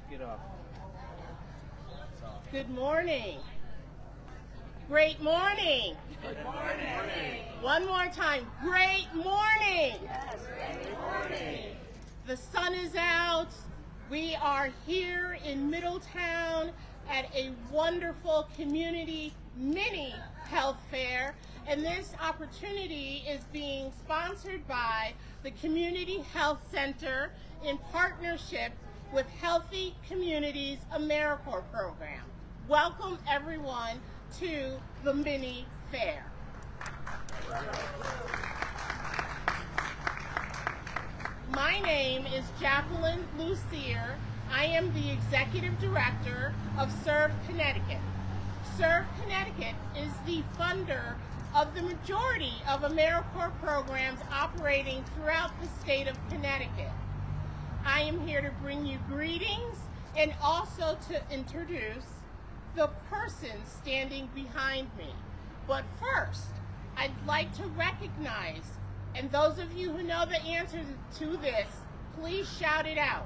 Get up. Good morning. Great morning. Good morning. One more time. Great morning. Yes, good morning. The sun is out. We are here in Middletown at a wonderful community mini health fair. And this opportunity is being sponsored by the Community Health Center in partnership with Healthy Communities AmeriCorps program. Welcome everyone to the mini fair. My name is Jacqueline Lucier. I am the Executive Director of Serve Connecticut. Serve Connecticut is the funder of the majority of AmeriCorps programs operating throughout the state of Connecticut. I am here to bring you greetings and also to introduce the person standing behind me. But first, I'd like to recognize, and those of you who know the answer to this, please shout it out.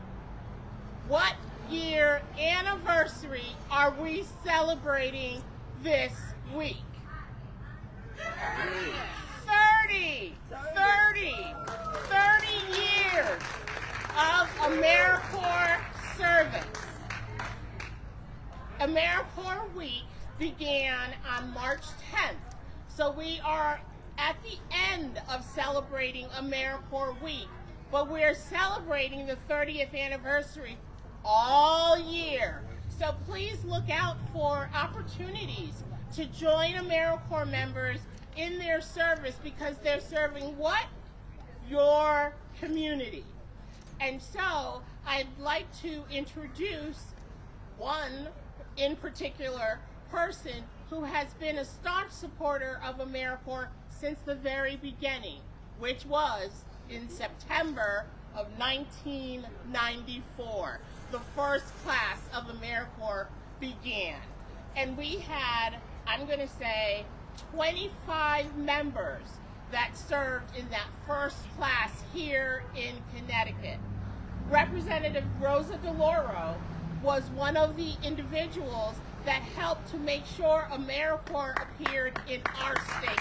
What year anniversary are we celebrating this week? 30 years of AmeriCorps service. AmeriCorps Week began on March 10th, so we are at the end of celebrating AmeriCorps Week, but we're celebrating the 30th anniversary all year. So please look out for opportunities to join AmeriCorps members in their service, because they're serving what? Your community. And so I'd like to introduce one in particular person who has been a staunch supporter of AmeriCorps since the very beginning, which was in September of 1994. The first class of AmeriCorps began. And we had, I'm going to say, 25 members that served in that first class here in Connecticut. Representative Rosa DeLauro was one of the individuals that helped to make sure AmeriCorps appeared in our state.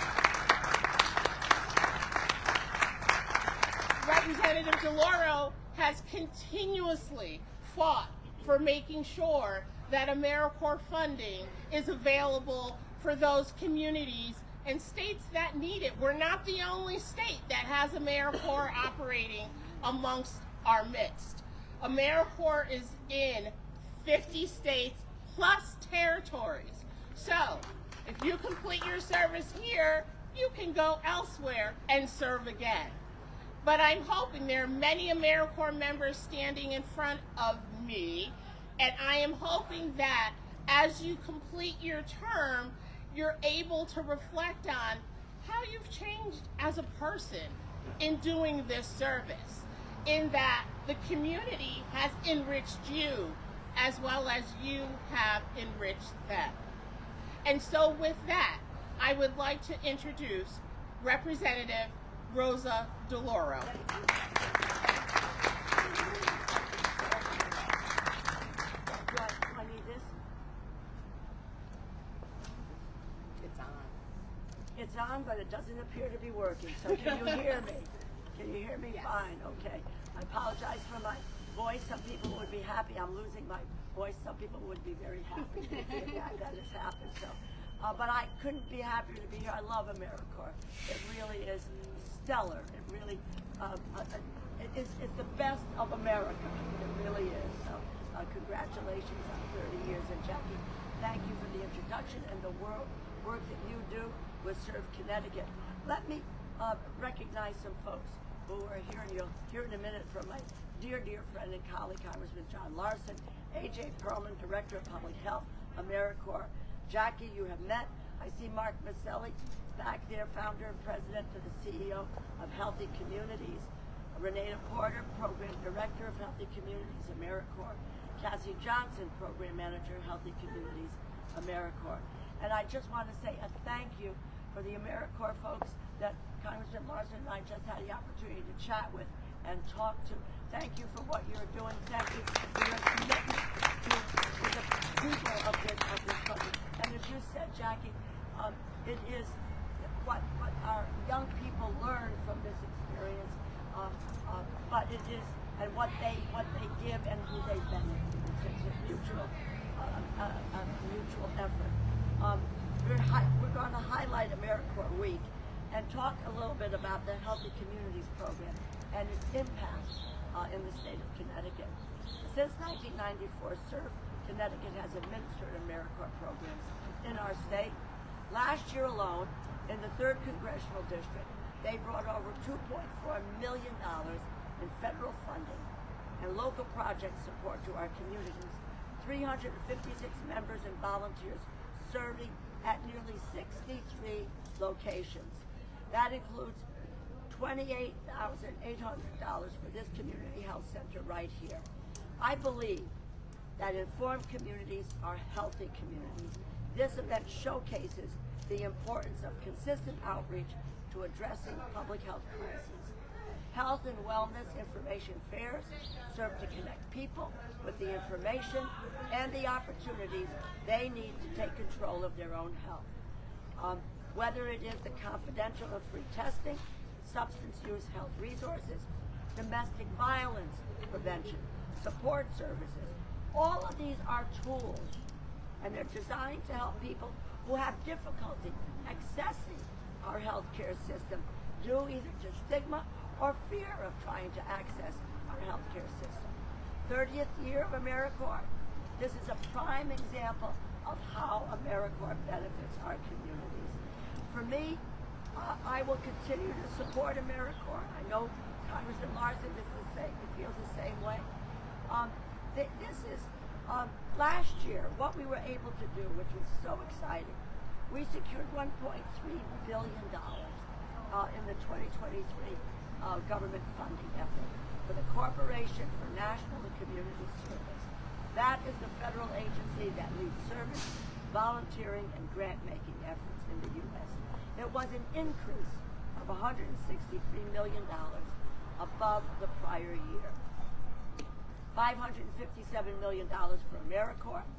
Representative DeLauro has continuously fought for making sure that AmeriCorps funding is available for those communities and states that need it. We're not the only state that has AmeriCorps operating amongst our midst. AmeriCorps is in 50 states plus territories. So, if you complete your service here, you can go elsewhere and serve again. But I'm hoping there are many AmeriCorps members standing in front of me, and I am hoping that as you complete your term, you're able to reflect on how you've changed as a person in doing this service, in that the community has enriched you as well as you have enriched them. And so with that, I would like to introduce Representative Rosa DeLauro. I need this. It's on, but it doesn't appear to be working. So can you hear me? Can you hear me? Yes. Fine, okay. I apologize for my voice. Some people would be happy I'm losing my voice. Some people would be very happy that has happened. So, but I couldn't be happier to be here. I love AmeriCorps. It really is stellar. It really it's the best of America. It really is. So congratulations on 30 years. And Jackie, thank you for the introduction and the work that you do with Serve Connecticut. Let me recognize some folks who are here, and you'll hear in a minute from my dear friend and colleague, Congressman John Larson, A.J. Perlman, Director of Public Health, AmeriCorps. Jackie, you have met. I see Mark Maselli back there, founder and president and the CEO of Healthy Communities. Renata Porter, Program Director of Healthy Communities, AmeriCorps. Cassie Johnson, Program Manager, Healthy Communities, AmeriCorps. And I just want to say a thank you for the AmeriCorps folks that Congressman Larson and I just had the opportunity to chat with and talk to. Thank you for what you're doing. Thank you for your commitment to the people of this country. And as you said, Jackie, it is what our young people learn from this experience, but it is and what they give and who they benefit. It's a mutual effort. We're going to highlight AmeriCorps Week and talk a little bit about the Healthy Communities Program and its impact in the state of Connecticut. Since 1994, Serve Connecticut has administered AmeriCorps programs in our state. Last year alone, in the 3rd Congressional District, they brought over $2.4 million in federal funding and local project support to our communities. 356 members and volunteers serving at nearly 63 locations. That includes $28,800 for this community health center right here. I believe that informed communities are healthy communities. This event showcases the importance of consistent outreach to addressing public health crises. Health and wellness information fairs serve to connect people with the information and the opportunities they need to take control of their own health. Whether it is the confidential and free testing, substance use health resources, domestic violence prevention, support services, all of these are tools, and they're designed to help people who have difficulty accessing our healthcare system due either to stigma or fear of trying to access our healthcare system. 30th year of AmeriCorps. This is a prime example of how AmeriCorps benefits our communities. For me, I will continue to support AmeriCorps. I know Congressman Larson feels the same way. This is last year what we were able to do, which was so exciting. We secured $1.3 billion in the 2023 government funding effort for the Corporation for National and Community Service. That is the federal agency that leads service, volunteering, and grant-making efforts in the U.S. It was an increase of $163 million above the prior year. $557 million for AmeriCorps,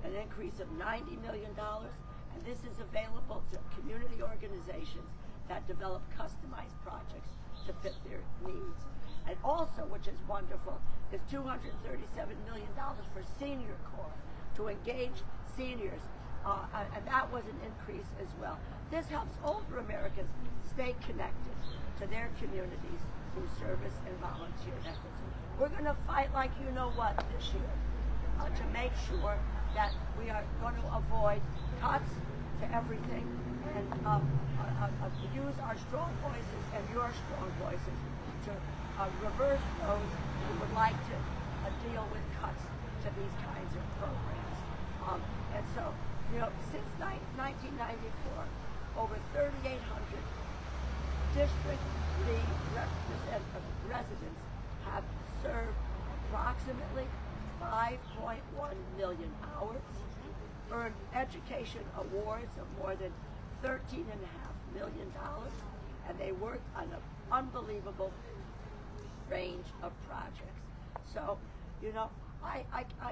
an increase of $90 million, and this is available to community organizations that develop customized projects to fit their needs. And also, which is wonderful, is $237 million for Senior Corps to engage seniors, and that was an increase as well. This helps older Americans stay connected to their communities through service and volunteer efforts. We're going to fight like you know what this year to make sure that we are going to avoid cuts to everything and use our strong voices and your strong voices to reverse those who would like to deal with cuts to these kinds of programs. And so, since 1994, over 3,800 District 3 residents have served approximately 5.1 million hours, earned education awards of more than $13.5 million, and they worked on an unbelievable range of projects. So, I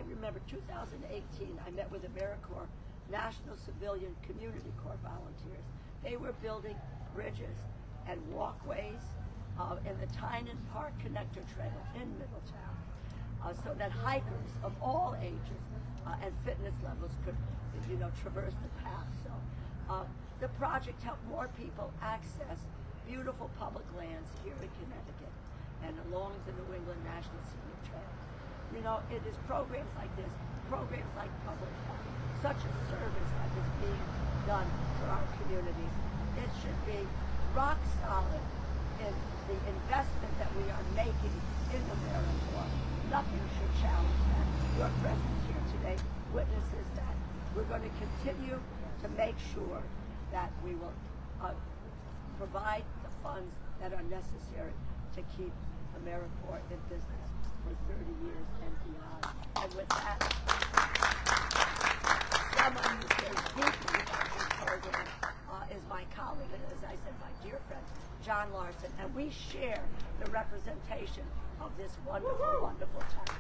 remember 2018, I met with AmeriCorps National Civilian Community Corps volunteers. They were building bridges and walkways in the Tynan Park Connector Trail in Middletown, so that hikers of all ages and fitness levels could, traverse the path. So the project helped more people access beautiful public lands here in Connecticut and along the New England National Scenic Trail. It is programs like this, programs like public health, such a service that is being done for our communities. It should be rock solid in the investment that we are making in AmeriCorps. Nothing should challenge that. Your presence here today witnesses that. We're going to continue to make sure that we will provide the funds that are necessary to keep AmeriCorps in business for 30 years and beyond. And with that, someone who cares deeply about this program is my colleague, and as I said, my dear friend, John Larson, and we share the representation of this wonderful, wonderful town.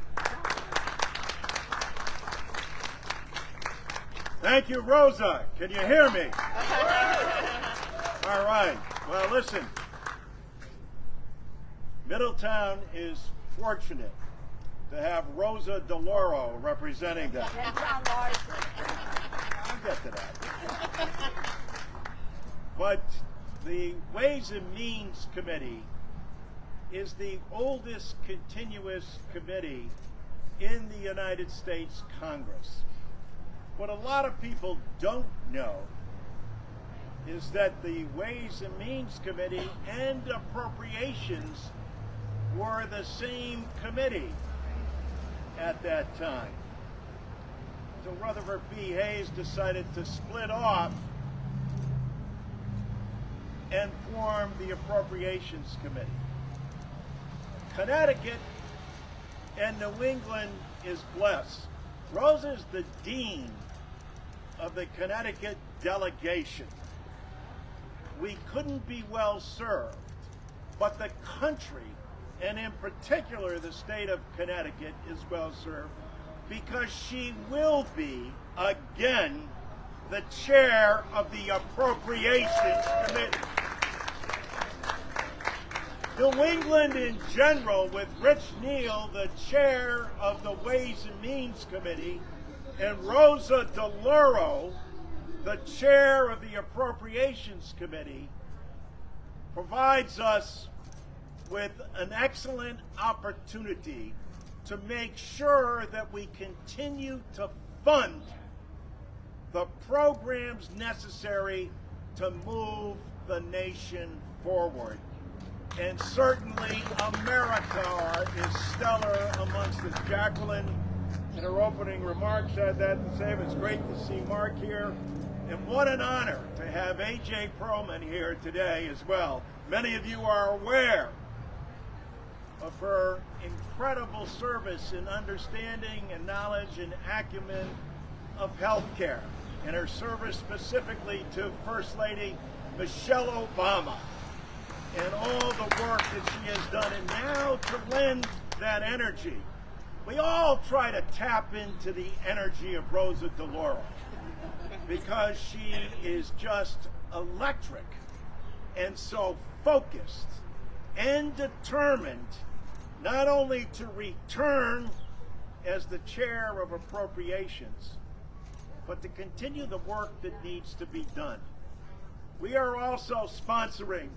Thank you, Rosa. Can you hear me? All right. Well, listen. Middletown is fortunate to have Rosa DeLauro representing them. And John Larson. I'll get to that. But the Ways and Means Committee is the oldest continuous committee in the United States Congress. What a lot of people don't know is that the Ways and Means Committee and Appropriations were the same committee at that time. So Rutherford B. Hayes decided to split off and form the Appropriations Committee. Connecticut and New England is blessed. Rosa's the dean of the Connecticut delegation. We couldn't be well served, but the country, and in particular the state of Connecticut, is well served because she will be, again, the chair of the Appropriations Committee. New England in general, with Rich Neal, the chair of the Ways and Means Committee, and Rosa DeLauro, the chair of the Appropriations Committee, provides us with an excellent opportunity to make sure that we continue to fund the programs necessary to move the nation forward. And certainly AmeriCorps is stellar amongst us. Jacqueline, in her opening remarks, had that to say. It's great to see Mark here. And what an honor to have A.J. Perlman here today as well. Many of you are aware of her incredible service in understanding and knowledge and acumen of healthcare, and her service specifically to First Lady Michelle Obama, and all the work that she has done. And now to lend that energy, we all try to tap into the energy of Rosa DeLauro because she is just electric and so focused and determined not only to return as the chair of Appropriations, but to continue the work that needs to be done. We are also sponsoring,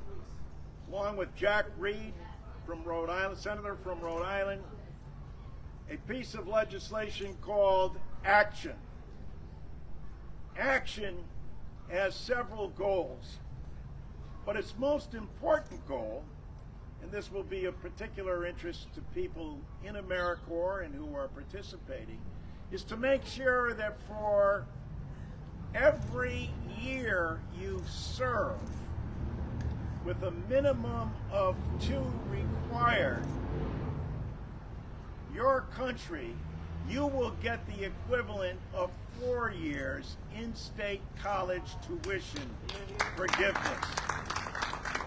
along with Jack Reed from Rhode Island, Senator from Rhode Island, a piece of legislation called Action. Action has several goals, but its most important goal, and this will be of particular interest to people in AmeriCorps and who are participating, is to make sure that for every year you serve, with a minimum of 2 required, your country, you will get the equivalent of 4 years in-state college tuition forgiveness.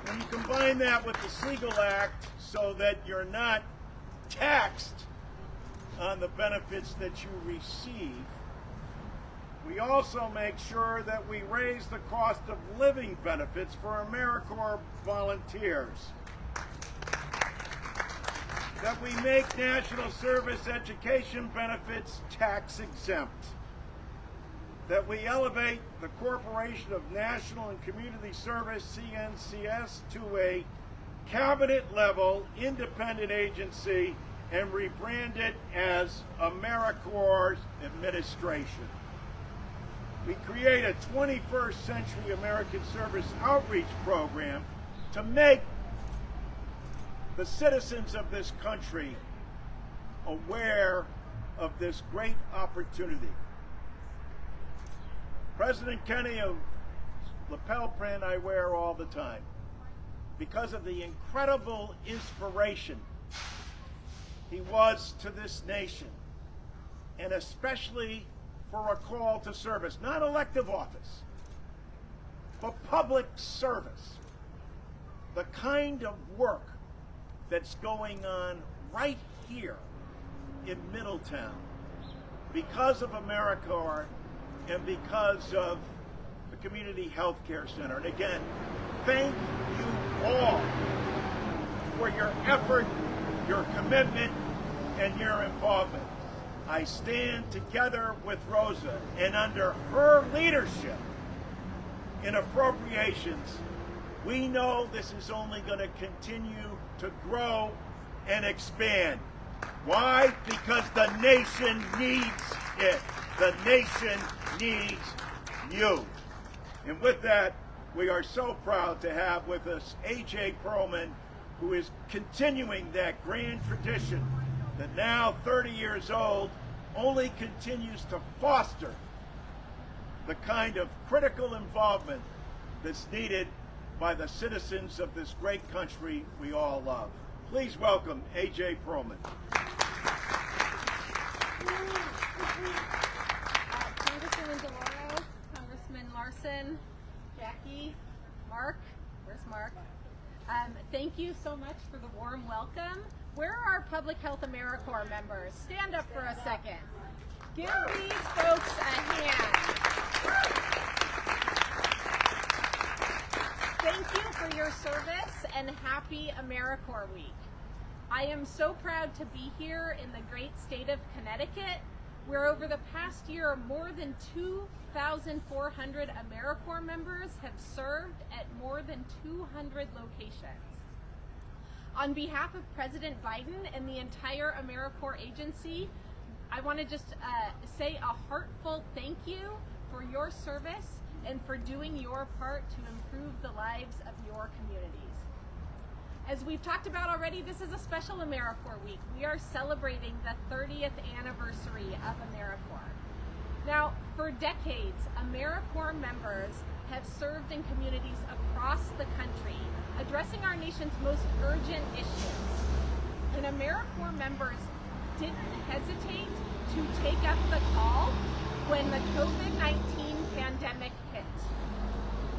When you combine that with the Siegel Act so that you're not taxed on the benefits that you receive, we also make sure that we raise the cost of living benefits for AmeriCorps volunteers, that we make national service education benefits tax exempt, that we elevate the Corporation of National and Community Service, CNCS, to a cabinet-level independent agency and rebrand it as AmeriCorps Administration. We create a 21st Century American Service Outreach Program to make the citizens of this country aware of this great opportunity. President Kennedy, a lapel print I wear all the time because of the incredible inspiration he was to this nation, and especially for a call to service, not elective office, but public service. the kind of work that's going on right here in Middletown because of AmeriCorps and because of the Community Health Care Center. And again, thank you all for your effort, your commitment, and your involvement. I stand together with Rosa, and under her leadership in appropriations, we know this is only going to continue to grow and expand. Why? Because the nation needs it. The nation needs you. And with that, we are so proud to have with us A.J. Perlman, who is continuing that grand tradition that now 30 years old only continues to foster the kind of critical involvement that's needed by the citizens of this great country we all love. Please welcome A.J. Perlman. Congresswoman DeLauro, Congressman Larson, Jackie, Mark, where's Mark? Thank you so much for the warm welcome. Where are our Public Health AmeriCorps members? Stand up for a second. Give these folks a hand. Thank you for your service and happy AmeriCorps Week. I am so proud to be here in the great state of Connecticut, where over the past year, more than 2,400 AmeriCorps members have served at more than 200 locations. On behalf of President Biden and the entire AmeriCorps agency, I want to just say a heartfelt thank you for your service and for doing your part to improve the lives of your communities. As we've talked about already, this is a special AmeriCorps week. We are celebrating the 30th anniversary of AmeriCorps. Now, for decades, AmeriCorps members have served in communities across the country, addressing our nation's most urgent issues. And AmeriCorps members didn't hesitate to take up the call when the COVID-19 pandemic hit.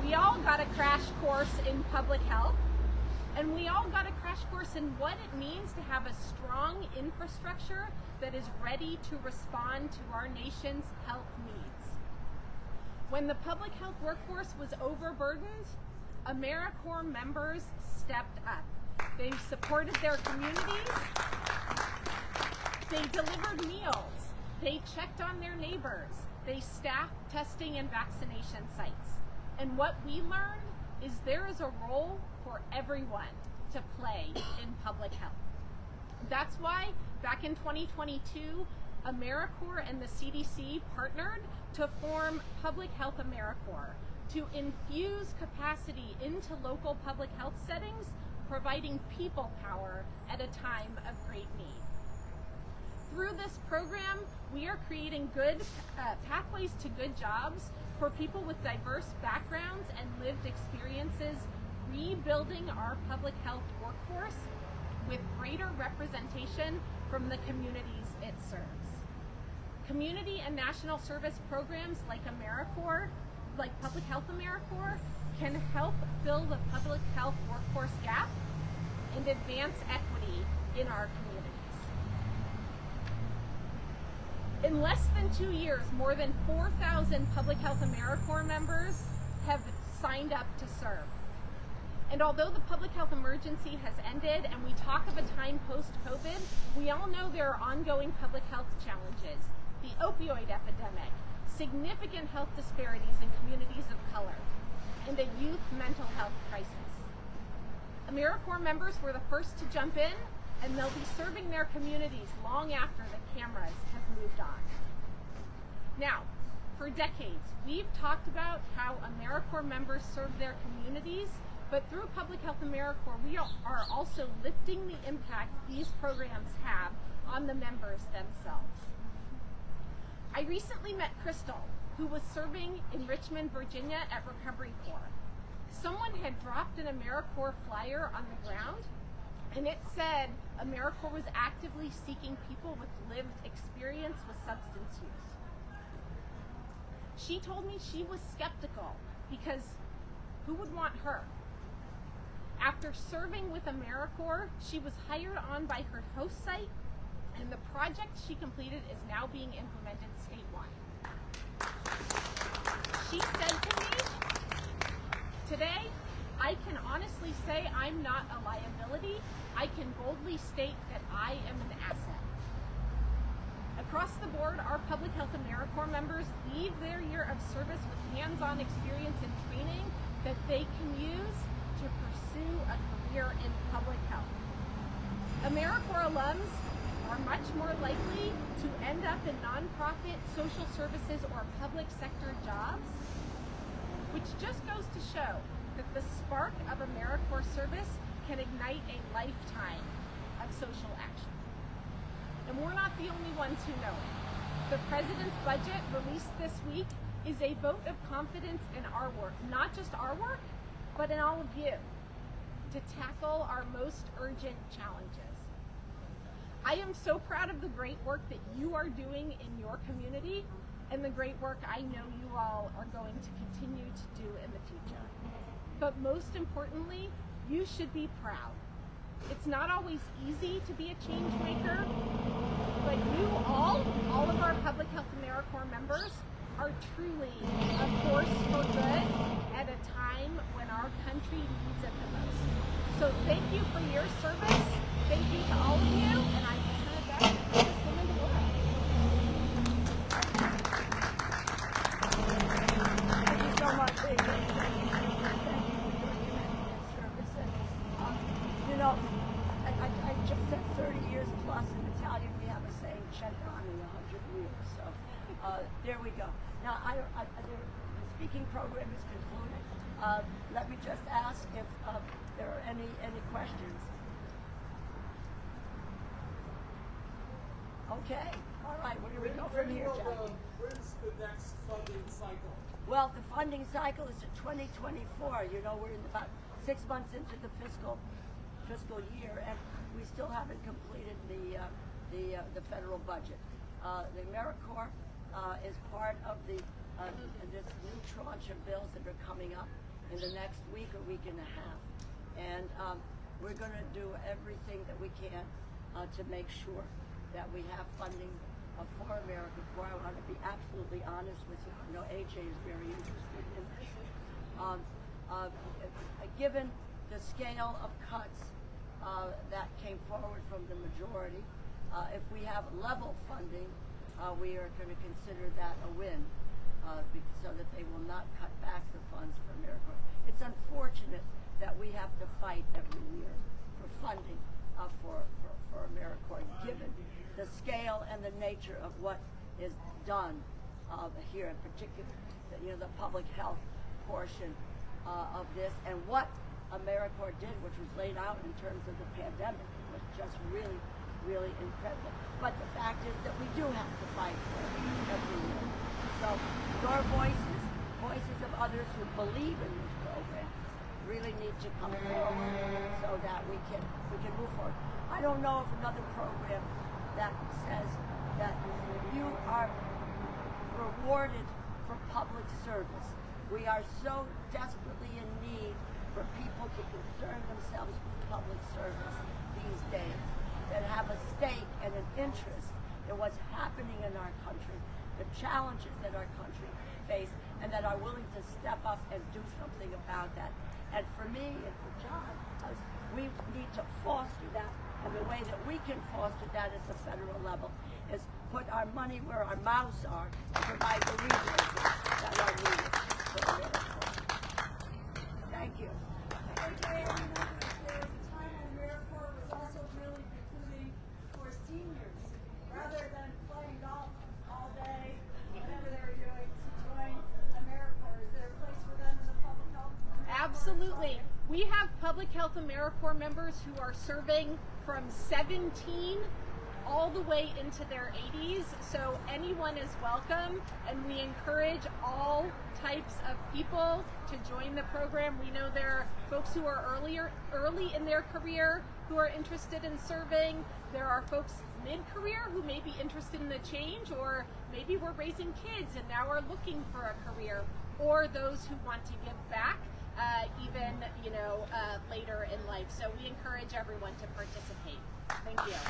We all got a crash course in public health, and we all got a crash course in what it means to have a strong infrastructure that is ready to respond to our nation's health needs. When the public health workforce was overburdened, AmeriCorps members stepped up. They supported their communities, they delivered meals, they checked on their neighbors, they staffed testing and vaccination sites. And what we learned is there is a role for everyone to play in public health. That's why back in 2022, AmeriCorps and the CDC partnered to form Public Health AmeriCorps to infuse capacity into local public health settings, providing people power at a time of great need. Through this program, we are creating good pathways to good jobs for people with diverse backgrounds and lived experiences, rebuilding our public health workforce with greater representation from the communities it serves. Community and national service programs like AmeriCorps, like Public Health AmeriCorps, can help fill the public health workforce gap and advance equity in our communities. In less than 2 years, more than 4,000 Public Health AmeriCorps members have signed up to serve. And although the public health emergency has ended and we talk of a time post-COVID, we all know there are ongoing public health challenges. The opioid epidemic, significant health disparities in communities of color, and a youth mental health crisis. AmeriCorps members were the first to jump in, and they'll be serving their communities long after the cameras have moved on. Now, for decades, we've talked about how AmeriCorps members serve their communities, but through Public Health AmeriCorps, we are also lifting the impact these programs have on the members themselves. I recently met Crystal, who was serving in Richmond, Virginia at Recovery Corps. Someone had dropped an AmeriCorps flyer on the ground, and it said AmeriCorps was actively seeking people with lived experience with substance use. She told me she was skeptical because who would want her? After serving with AmeriCorps, she was hired on by her host site, and the project she completed is now being implemented statewide. She said to me, "Today, I can honestly say I'm not a liability. I can boldly state that I am an asset." Across the board, our Public Health AmeriCorps members leave their year of service with hands-on experience and training that they can use to pursue a career in public health. AmeriCorps alums are much more likely to end up in nonprofit, social services, or public sector jobs, which just goes to show that the spark of AmeriCorps service can ignite a lifetime of social action. And we're not the only ones who know it. The President's budget released this week is a vote of confidence in our work, not just our work, but in all of you, to tackle our most urgent challenges. I am so proud of the great work that you are doing in your community and the great work I know you all are going to continue to do in the future. But most importantly, you should be proud. It's not always easy to be a change maker, but you all of our Public Health AmeriCorps members, are truly a force for good at a time when our country needs it the most. So thank you for your service. Thank you to all of you, and I will turn it back to Ms. DeLauro. Thank you so much, Amy. Thank you for your commitment and service. And, you know, I just said 30 years plus. In Italian, we have a saying, 100 anni, 100 years. So there we go. Now, the speaking program is concluded. Let me just ask if there are any questions. Okay. All right. Where do we go from here, Jackie? When's the next funding cycle? Well, the funding cycle is to 2024. You know, we're in about 6 months into the fiscal year, and we still haven't completed the federal budget. The AmeriCorps is part of this new tranche of bills that are coming up in the next week or week and a half, and we're going to do everything that we can to make sure that we have funding for AmeriCorps. I want to be absolutely honest with you. I know AJ is very interested in this. Given the scale of cuts that came forward from the majority, if we have level funding, we are going to consider that a win, so that they will not cut back the funds for AmeriCorps. It's unfortunate that we have to fight every year for funding for AmeriCorps, given the scale and the nature of what is done here, in particular, the public health portion of this, and what AmeriCorps did, which was laid out in terms of the pandemic, was just really, really incredible. But the fact is that we do have to fight for it every year. So your voices of others who believe in this program, really need to come forward so that we can move forward. I don't know of another program that says that you are rewarded for public service. We are so desperately in need for people to concern themselves with public service these days, that have a stake and an interest in what's happening in our country, the challenges that our country faces, and that are willing to step up and do something about that. And for me and for John, we need to foster that, and the way that we can foster that at the federal level is put our money where our mouths are and provide the resources that are needed for AmeriCorps. Thank you. There was a time when AmeriCorps was also really recruiting for seniors, rather than playing golf all day, whatever they were doing, to join AmeriCorps. Is there a place for them in the public health? Absolutely. We have Public Health AmeriCorps members who are serving from 17 all the way into their 80s, so anyone is welcome, and we encourage all types of people to join the program. We know there are folks who are early in their career who are interested in serving. There are folks mid-career who may be interested in the change, or maybe we're raising kids and now are looking for a career, or those who want to give back. even later in life. So we encourage everyone to participate. Thank you.